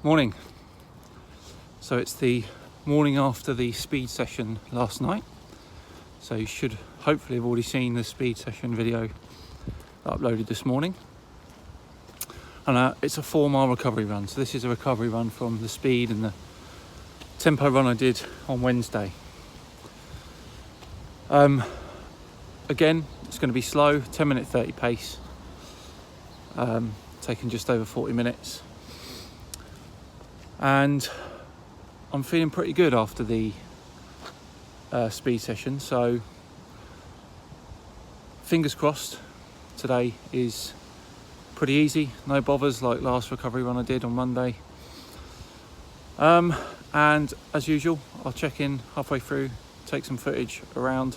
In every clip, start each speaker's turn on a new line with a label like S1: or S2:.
S1: Morning. So it's the morning after the speed session last night. So you should hopefully have already seen the speed session video uploaded this morning. And it's a 4-mile recovery run. So this is a recovery run from the speed and the tempo run I did on Wednesday. Again, it's going to be slow, 10-minute 30 pace, taking just over 40 minutes. And I'm feeling pretty good after the speed session, so fingers crossed today is pretty easy, no bothers like last recovery run I did on Monday. And as usual, I'll check in halfway through, take some footage around,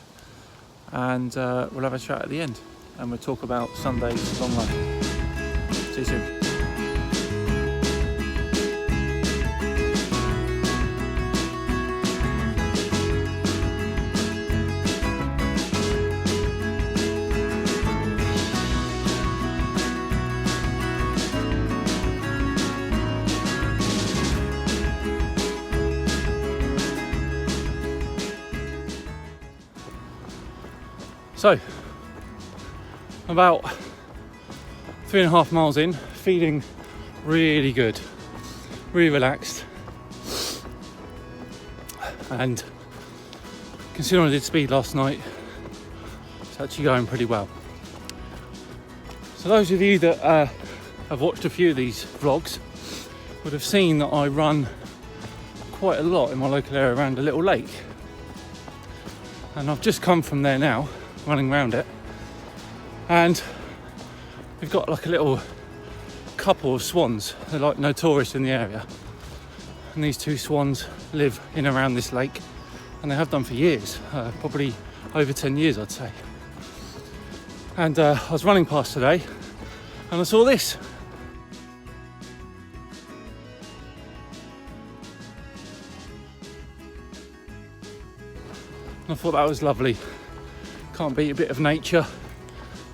S1: and we'll have a chat at the end, and we'll talk about Sunday's long run. See you soon. So, about 3.5 miles in, feeling really good, really relaxed, and considering I did speed last night, it's actually going pretty well. So those of you that have watched a few of these vlogs would have seen that I run quite a lot in my local area around a little lake, and I've just come from there now, running around it, and we've got like a little couple of swans. They're like notorious in the area, and these two swans live in around this lake, and they have done for years, probably over 10 years I'd say. And I was running past today and I saw this. And I thought that was lovely. Can't beat a bit of nature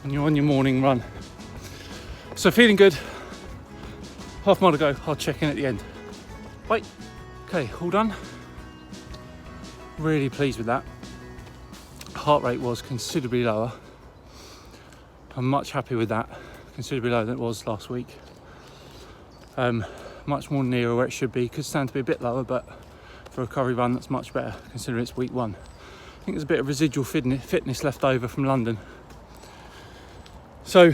S1: when you're on your morning run. So feeling good. Half mile to go. I'll check in at the end. Bye. Okay, all done. Really pleased with that. Heart rate was considerably lower. I'm much happy with that. Considerably lower than it was last week. Much more nearer where it should be. Could stand to be a bit lower, but for a recovery run that's much better considering it's week 1. I think there's a bit of residual fitness left over from London. So,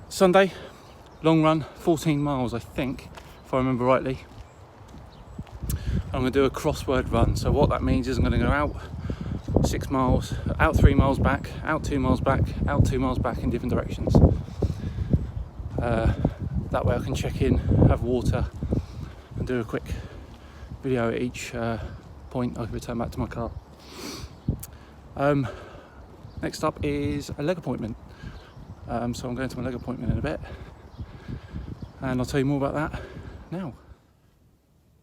S1: Sunday, long run, 14 miles I think, if I remember rightly. I'm going to do a crossword run. So what that means is I'm going to go out 6 miles, out 3 miles back, out 2 miles back, out 2 miles back in different directions. That way I can check in, have water, and do a quick video at each point. I can return back to my car. Next up is a leg appointment. So I'm going to my leg appointment in a bit, and I'll tell you more about that now.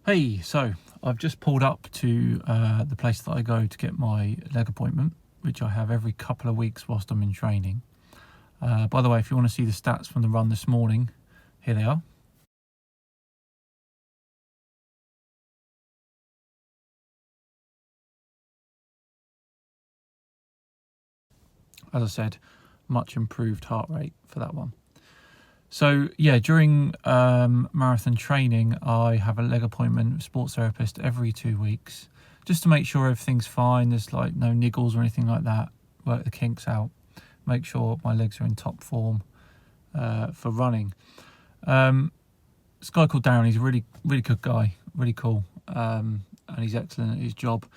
S1: Hey, so I've just pulled up to the place that I go to get my leg appointment, which I have every couple of weeks whilst I'm in training. By the way, if you want to see the stats from the run this morning, here they are. As I said, much improved heart rate for that one. So yeah, during marathon training, I have a leg appointment with a sports therapist every 2 weeks, just to make sure everything's fine. There's like no niggles or anything like that. Work the kinks out, make sure my legs are in top form for running. This guy called Darren, he's a really good guy, really cool, and he's excellent at his job.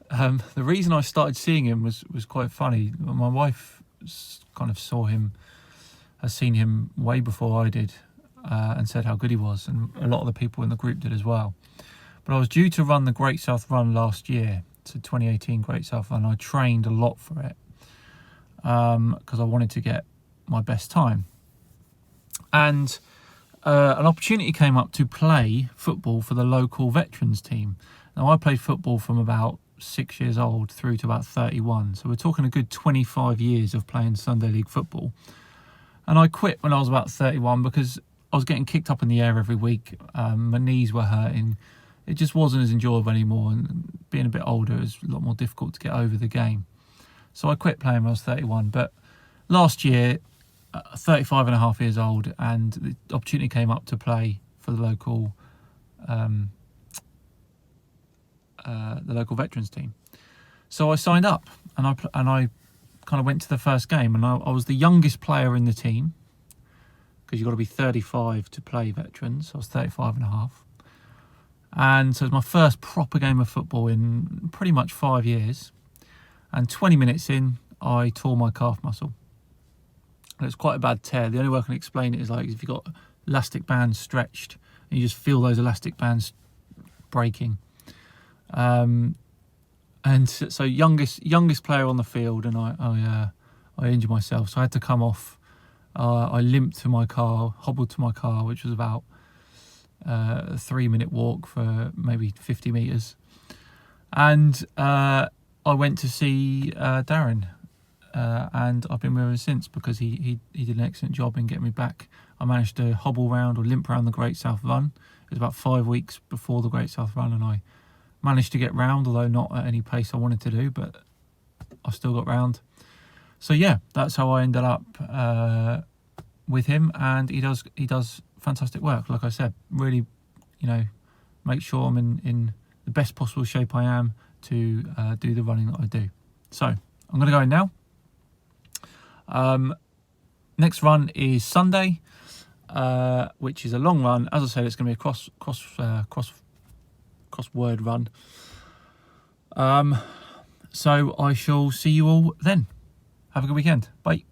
S1: The reason I started seeing him was quite funny. My wife kind of has seen him way before I did, and said how good he was, and a lot of the people in the group did as well. But I was due to run the Great South Run last year, it's a 2018 Great South Run. I trained a lot for it because I wanted to get my best time. And an opportunity came up to play football for the local veterans team. Now, I played football from about 6 years old through to about 31. So we're talking a good 25 years of playing Sunday League football. And I quit when I was about 31 because I was getting kicked up in the air every week. My knees were hurting. It just wasn't as enjoyable anymore. And being a bit older, it was a lot more difficult to get over the game. So I quit playing when I was 31. But last year, 35 and a half years old, and the opportunity came up to play for the local veterans team. So I signed up, and I kind of went to the first game, and I was the youngest player in the team, because you've got to be 35 to play veterans. So I was 35 and a half. And so it was my first proper game of football in pretty much 5 years. And 20 minutes in, I tore my calf muscle. And it's quite a bad tear. The only way I can explain it is like if you've got elastic bands stretched, and you just feel those elastic bands breaking. And so youngest player on the field, and I injured myself, so I had to come off. I limped to my car, hobbled to my car, which was about a 3-minute walk for maybe 50 metres. And I went to see Darren, and I've been with him since because he did an excellent job in getting me back. I managed to hobble round or limp around the Great South Run. It was about 5 weeks before the Great South Run, and I managed to get round, although not at any pace I wanted to do, but I still got round. So yeah, that's how I ended up with him, and he does fantastic work. Like I said, really, make sure I'm in the best possible shape I am to do the running that I do. So I'm going to go in now. Next run is Sunday, which is a long run. As I said, it's going to be a crossword run. So I shall see you all then. Have a good weekend. Bye.